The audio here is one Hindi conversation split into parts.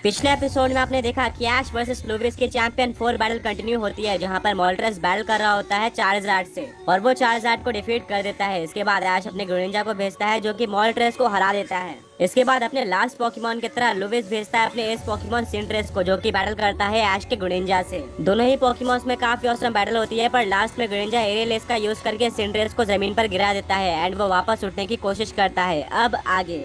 पिछले एपिसोड में आपने देखा कि ऐश वर्सेस लुविस की चैंपियन 4 बैटल कंटिन्यू होती है, जहां पर मोल्ट्रेस बैटल कर रहा होता है चार्जार्ड से और वो चार्जार्ड को डिफीट कर देता है। इसके बाद ऐश अपने ग्रेनिंजा को भेजता है जो कि मोल्ट्रेस को हरा देता है। इसके बाद अपने लास्ट पोकेमॉन की तरह लुविस भेजता है अपने एस पोकेमॉन सिंड्रेस को, जो कि बैटल करता है ऐश के ग्रेनिंजा से। दोनों ही पोकेमॉन्स में काफी औसम बैटल होती है, पर लास्ट में ग्रेनिंजा एरियल एस का यूज करके सिंड्रेस को जमीन पर गिरा देता है एंड वो वापस उठने की कोशिश करता है। अब आगे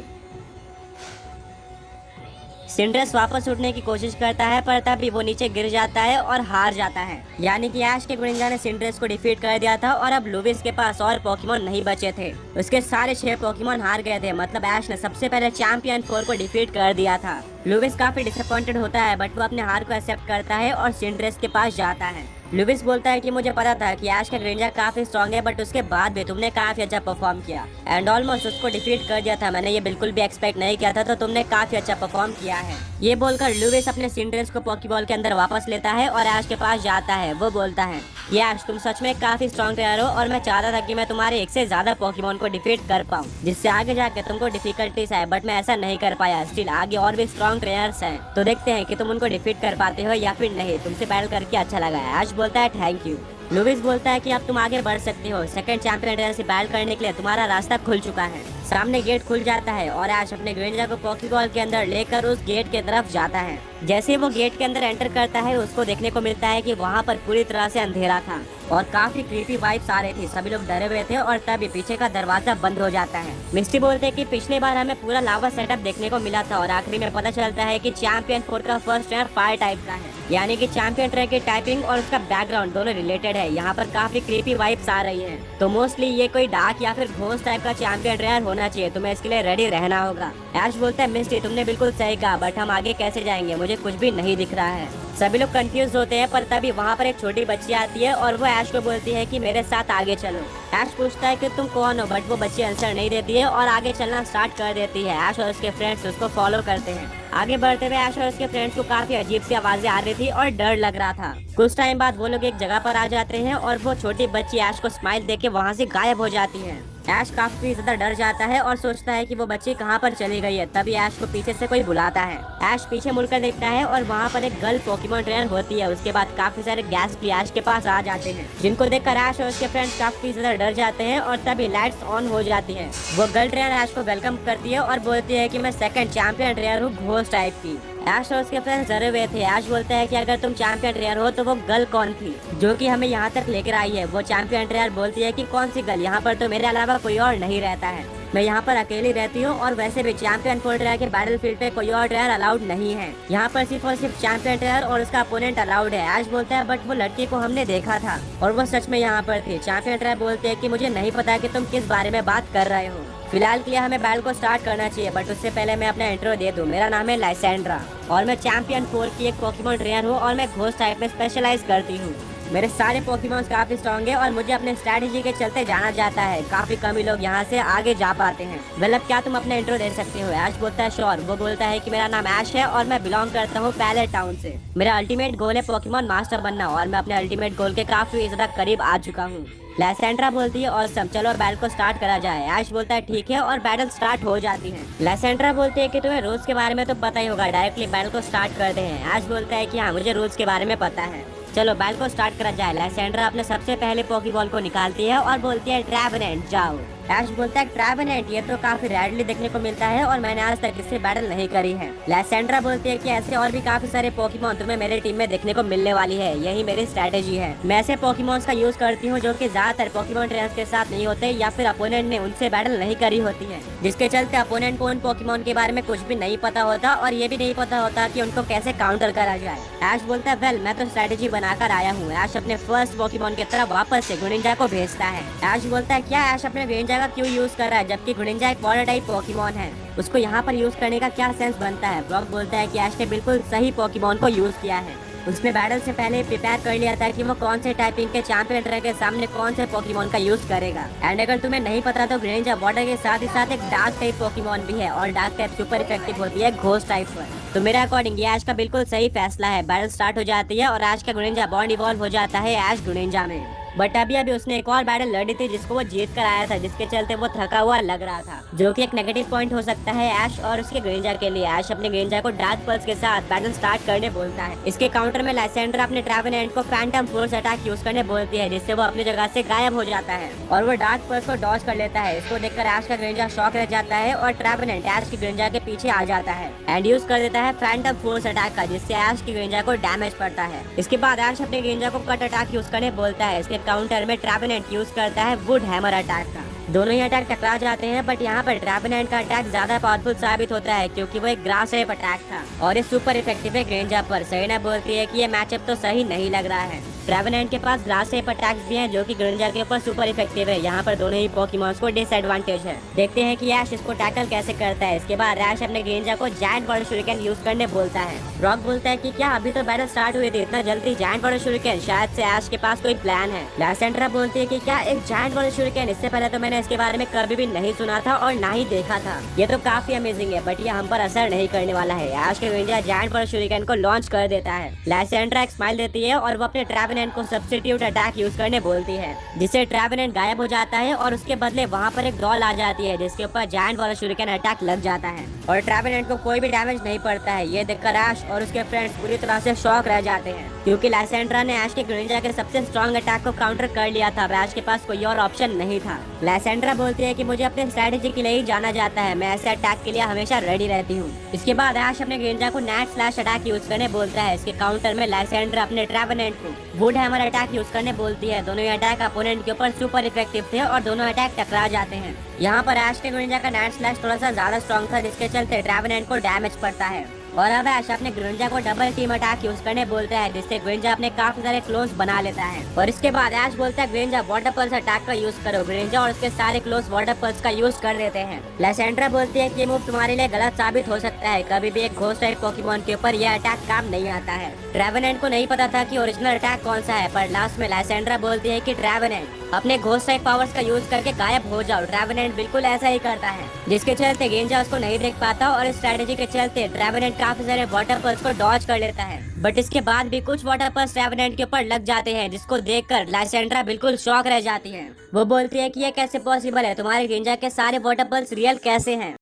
सिंड्रेस वापस उठने की कोशिश करता है, पर तभी वो नीचे गिर जाता है और हार जाता है। यानी कि ऐश के ग्रेनिंजा ने सिंड्रेस को डिफीट कर दिया था और अब लुविस के पास और पोकेमॉन नहीं बचे थे। उसके सारे 6 पोकेमॉन हार गए थे, मतलब ऐश ने सबसे पहले चैंपियन 4 को डिफीट कर दिया था। लुविस काफी डिसअपॉइंटेड होता है, बट वो अपने हार को एक्सेप्ट करता है और सिंड्रेस के पास जाता है। लुविस बोलता है कि मुझे पता था कि ऐश का ग्रेनिंजा काफी स्ट्रॉन्ग है, बट उसके बाद भी तुमने काफी अच्छा परफॉर्म किया एंड ऑलमोस्ट उसको डिफीट कर दिया था। मैंने ये बिल्कुल भी एक्सपेक्ट नहीं किया था, तो तुमने काफी अच्छा परफॉर्म किया है। ये बोलकर लुविस अपने सिंड्रेस को पॉकीबॉल के अंदर वापस लेता है और ऐश के पास जाता है। वो बोलता है कि ऐश, तुम सच में काफी स्ट्रॉन्ग प्लेयर हो और मैं चाहता था कि मैं तुम्हारे एक से ज्यादा पॉकीमॉन को डिफीट कर पाऊँ, जिससे आगे जाके तुमको डिफिकल्टीज आए, बट मैं ऐसा नहीं कर पाया। स्टिल आगे और भी स्ट्रॉन्ग प्लेयर्स हैं, तो देखते हैं कि तुम उनको डिफीट कर पाते हो या फिर नहीं। तुमसे बैटल करके अच्छा लगा है। ऐश बोलता है थैंक यू। लुविस बोलता है कि अब तुम आगे बढ़ सकते हो। सेकंड चैंपियन ट्रेनर से बैटल करने के लिए तुम्हारा रास्ता खुल चुका है। सामने गेट खुल जाता है और ऐश अपने ग्रेनिंजा को पॉकीबॉल के अंदर लेकर उस गेट की तरफ जाता है। जैसे वो गेट के अंदर एंटर करता है, उसको देखने को मिलता है कि वहाँ पर पूरी तरह से अंधेरा था और काफी क्रीपी वाइब्स आ रही थी। सभी लोग डरे हुए थे और तभी पीछे का दरवाजा बंद हो जाता है। मिस्टी बोलते हैं कि पिछली बार हमें पूरा लावा सेटअप देखने को मिला था और आखिरी में पता चलता है कि चैंपियन 4 का फर्स्ट ट्रेनर फायर टाइप का है, यानी कि चैंपियन ट्रेनर की टाइपिंग और उसका बैकग्राउंड दोनों रिलेटेड है। यहाँ पर काफी क्रीपी वाइब्स आ रही है, तो मोस्टली ये कोई डार्क या फिर घोस्ट टाइप का चैंपियन ट्रेनर होना चाहिए। तुम्हें इसके लिए रेडी रहना होगा। ऐश बोलता है मिस्टी, तुमने बिल्कुल सही कहा, बट हम आगे कैसे जाएंगे? मुझे कुछ भी नहीं दिख रहा है। सभी लोग कंफ्यूज होते हैं, पर तभी वहाँ पर एक छोटी बच्ची आती है और वो ऐश को बोलती है कि मेरे साथ आगे चलो। ऐश पूछता है कि तुम कौन हो, बट वो बच्ची आंसर नहीं देती है और आगे चलना स्टार्ट कर देती है। ऐश और उसके फ्रेंड्स उसको फॉलो करते हैं। आगे बढ़ते हुए ऐश और उसके फ्रेंड्स को काफी अजीब सी आवाजें आ रही थी और डर लग रहा था। कुछ टाइम बाद वो लोग एक जगह पर आ जाते हैं और वो छोटी बच्ची ऐश को स्माइल देके वहाँ से गायब हो जाती है। ऐश काफी ज्यादा डर जाता है और सोचता है कि वो बच्ची कहाँ पर चली गई है। तभी ऐश को पीछे से कोई बुलाता है। ऐश पीछे मुड़कर देखता है और वहाँ पर एक गर्ल पोकेमॉन ट्रेनर होती है। उसके बाद काफी सारे गैस भी ऐश के पास आ जाते हैं, जिनको देखकर ऐश और उसके फ्रेंड्स काफी ज्यादा डर जाते हैं और तभी लाइट्स ऑन हो जाती है। वो गर्ल ट्रेनर ऐश को वेलकम करती है और बोलती है कि मैं सेकंड चैंपियन ट्रेनर हूँ घोस्ट टाइप की। ऐश और उसके फ्रेंड्स डरे हुए थे। ऐश बोलता है कि अगर तुम चैंपियन ट्रेनर हो तो वो गर्ल कौन थी जो कि हमें यहाँ तक लेकर आई है? वो चैंपियन ट्रेनर बोलती है कि कौन सी गर्ल? यहाँ पर तो मेरे अलावा कोई और नहीं रहता है। मैं यहाँ पर अकेली रहती हूँ और वैसे भी चैंपियन 4 ट्रेनर के बैटल फील्ड पे कोई और ट्रेनर अलाउड नहीं है। यहाँ पर सिर्फ और सिर्फ चैंपियन ट्रेनर और उसका अपोनेंट अलाउड है। ऐश बोलता है बट वो लड़की को हमने देखा था और वो सच में यहाँ पर थी। चैंपियन ट्रेनर बोलते हैं कि मुझे नहीं पता कि तुम किस बारे में बात कर रहे हो। फिलहाल के लिए हमें बैटल को स्टार्ट करना चाहिए, बट उससे पहले मैं अपना इंट्रो दे दूं। मेरा नाम है लाइसेंड्रा और मैं चैंपियन 4 की एक पोकेमॉन ट्रेनर हूँ और मैं घोस्ट टाइप में स्पेशलाइज करती हूँ। मेरे सारे पोकेमॉन्स काफी स्ट्रॉन्ग है और मुझे अपने स्ट्रैटेजी के चलते जाना जाता है। काफी कम ही लोग यहाँ से आगे जा पाते हैं। मतलब क्या तुम अपना इंट्रो दे सकते हो? ऐश बोलता है श्योर। वो बोलता है कि मेरा नाम ऐश है और मैं बिलोंग करता हूँ पैलेट टाउन से। मेरा अल्टीमेट गोल है पोकेमॉन मास्टर बनना और मैं अपने अल्टीमेट गोल के काफी ज्यादा करीब आ चुका हूँ। लाइसेंड्रा बोलती है ऑसम, चलो बैटल को स्टार्ट करा जाए। ऐश बोलता है ठीक है और बैटल स्टार्ट हो जाती है। लाइसेंड्रा बोलती है कि तुम्हें रूल्स के बारे में तो पता ही होगा, डायरेक्टली बैटल को स्टार्ट करते हैं। ऐश बोलता है कि हाँ, मुझे रूल्स के बारे में पता है, चलो बैटल को स्टार्ट करा जाए। लाइसेंड्रा अपने सबसे पहले पोकेबॉल को निकालती है और बोलती है ट्रैवेनेंट जाओ। ऐश बोलता है ट्रैवेनेंट ये तो काफी रेयरली देखने को मिलता है और मैंने आज तक इससे बैटल नहीं करी है। लाइसेंड्रा बोलती है कि ऐसे और भी काफी सारे पोकेमॉन तुम्हें मेरे टीम में देखने को मिलने वाली है, यही मेरी स्ट्रैटेजी है। मैं ऐसे पोकेमॉन्स का यूज करती हूँ जो कि ज्यादातर पोकेमॉन ट्रेनर्स के साथ नहीं होते या फिर अपोनेंट ने उनसे बैटल नहीं करी होती है, जिसके चलते अपोनेंट को उन पोकेमॉन के बारे में कुछ भी नहीं पता होता और ये भी नहीं पता होता कि उनको कैसे काउंटर करा जाए। ऐश बोलता है वेल, मैं तो स्ट्रैटेजी बनाकर आया हूँ। ऐश अपने फर्स्ट पोकेमॉन की तरफ वापस से ग्रेनिंजा को भेजता है। ऐश बोलता है क्या ऐश अपने ग्रेनिंजा का क्यों यूज कर रहा है जबकि ग्रेनिंजा एक वाटर टाइप पोकेमॉन है? उसको यहाँ पर यूज करने का क्या सेंस बनता है? ब्रॉक बोलता है कि ऐश ने बिल्कुल सही पोकेमॉन को यूज किया है। उसने बैटल से पहले प्रिपेयर कर लिया था कि वो कौन से टाइपिंग के चैंपियन ट्रेनर के सामने कौन से पोकेमॉन का यूज करेगा। एंड अगर तुम्हें नहीं पता तो ग्रेनिंजा वाटर के साथ ही साथ एक डार्क टाइप पोकेमॉन भी है और डार्क टाइप सुपर इफेक्टिव होती है घोस्ट टाइप पर। तो मेरे अकॉर्डिंग ये ऐश का बिल्कुल सही फैसला है। बैटल स्टार्ट हो जाती है और ऐश का ग्रेनिंजा बॉन्ड इवॉल्व हो जाता है ऐश ग्रेनिंजा में। बट अभी उसने एक और बैटल लड़ी थी जिसको वो जीत कर आया था, जिसके चलते वो थका हुआ लग रहा था, जो कि एक नेगेटिव पॉइंट हो सकता है ऐश और उसके ग्रेंजर के लिए। ऐश अपने ग्रेंजर को डार्क पल्स के साथ बैटल स्टार्ट करने बोलता है। इसके काउंटर में लाइसेंड्रा अपने ट्रेवेनेंट को फैंटम फोर्स अटैक यूज करने बोलती है, जिससे वो अपनी जगह से गायब हो जाता है और वो डार्क पल्स को डॉज कर लेता है। इसको देखकर ऐश का ग्रेंजर शॉक रह जाता है और ट्रेवेनेंट ऐश की ग्रेंजर के पीछे आ जाता है एंड यूज कर देता है फैंटम फोर्स अटैक का, जिससे ऐश की ग्रेंजर को डैमेज पड़ता है। इसके बाद ऐश अपने ग्रेंजर को कट अटैक यूज करने बोलता है। इसके काउंटर में ट्रेवेनेंट यूज करता है वुड हैमर अटैक का। दोनों ही अटैक टकरा जाते हैं, बट यहाँ पर ट्रेवेनेंट का अटैक ज्यादा पावरफुल साबित होता है क्योंकि वो एक ग्रास रेप अटैक था और ये सुपर इफेक्टिव है ग्रेंजर पर। सेरेना बोलती है कि ये मैचअप तो सही नहीं लग रहा है। ट्रेवेनेंट के पास ग्रास रेप अटैक्स भी हैं जो कि ग्रेंजर के ऊपर सुपर इफेक्टिव है। यहाँ पर दोनों ही पोकेमॉन्स को डिसएडवांटेज है। देखते हैं कि ऐश इसको टैकल कैसे करता है। इसके बाद ऐश अपने ग्रेंजर को जायंट वाटर शूरिकेन यूज करने बोलता है। रॉक बोलता है कि क्या अभी तो बैटल स्टार्ट हुई थी, इतना जल्दी जायंट वाटर शूरिकेन? शायद से ऐश के पास कोई प्लान है। लाइसेंड्रा बोलती है कि क्या एक जायंट वाटर शूरिकेन? इससे पहले तो मैंने इसके बारे में कभी भी नहीं सुना था और ना ही देखा था। ये तो काफी अमेजिंग है, बट ये हम पर असर नहीं करने वाला है। ऐश के ग्रेंजर जायंट वाटर शूरिकेन को लॉन्च कर देता है। लाइसेंड्रा एक स्माइल देती है और वो अपने ट्रेवेनेंट को सब्स्टिट्यूट अटैक यूज करने बोलती है, जिससे ट्रेवेनेंट गायब हो जाता है और उसके बदले वहाँ पर एक डॉल आ जाती है जिसके ऊपर जायंट वाला शूरिकेन अटैक लग जाता है और ट्रेवेनेंट को कोई भी डैमेज नहीं पड़ता है। ये देखकर ऐश और उसके फ्रेंड्स पूरी तरह से शॉक रह जाते हैं क्योंकि लाइसेंड्रा ने ऐश के ग्रेंजर के सबसे स्ट्रॉन्ग अटैक को काउंटर कर लिया था। ऐश के पास कोई और ऑप्शन नहीं था। लाइसेंड्रा बोलती है कि मुझे अपने स्ट्रेटेजी के लिए ही जाना जाता है, मैं ऐसे अटैक के लिए हमेशा रेडी रहती हूँ। इसके बाद ऐश अपने ग्रेंजर को नेट स्लैश अटैक यूज करने बोलता है। इसके काउंटर में लाइसेंड्रा अपने ट्रेवेनेंट को वुड हैमर अटैक यूज करने बोलती है। दोनों ही अटैक अपोनेंट के ऊपर सुपर इफेक्टिव थे और दोनों अटैक टकरा जाते हैं। यहाँ पर ऐश के ग्रेंजर का नेट स्लैश थोड़ा सा ज्यादा स्ट्रॉन्ग था, जिसके चलते ट्रेवेनेंट को डैमेज पड़ता है और अब ऐश अपने ग्रेंजर को डबल टीम अटैक यूज करने बोलता है, जिससे ग्रेंजर अपने काफी सारे क्लोन्स बना लेता है। और इसके बाद ऐश बोलता है ग्रेंजर वाटर पल्स अटैक का यूज करो। ग्रेंजर और उसके सारे क्लोन्स वाटर पल्स का यूज कर देते हैं। लाइसेंड्रा बोलती है कि ये मूव तुम्हारे लिए गलत साबित हो सकता है, कभी भी एक घोस्ट टाइप पोकेमॉन के ऊपर यह अटैक काम नहीं आता है। ट्रेवेनेंट को नहीं पता था कि ओरिजिनल अटैक कौन सा है, पर लास्ट में लाइसेंड्रा बोलती है कि ट्रेवेनेंट अपने घोस्ट टाइप पावर्स का यूज करके गायब हो जाओ। ट्रेवेनेंट बिल्कुल ऐसा ही करता है, जिसके चलते ग्रेंजर उसको नहीं देख पाता और इस स्ट्रेटेजी के चलते ट्रेवेनेंट काफी सारे वाटर पल्स को डॉज कर लेता है। बट इसके बाद भी कुछ वाटर पल्स ट्रेवेनेंट के ऊपर लग जाते हैं, जिसको देखकर लाइसेंड्रा बिल्कुल शॉक रह जाती है। वो बोलती है कि ये कैसे पॉसिबल है, तुम्हारे ग्रेंजर के सारे वाटर पल्स रियल कैसे हैं?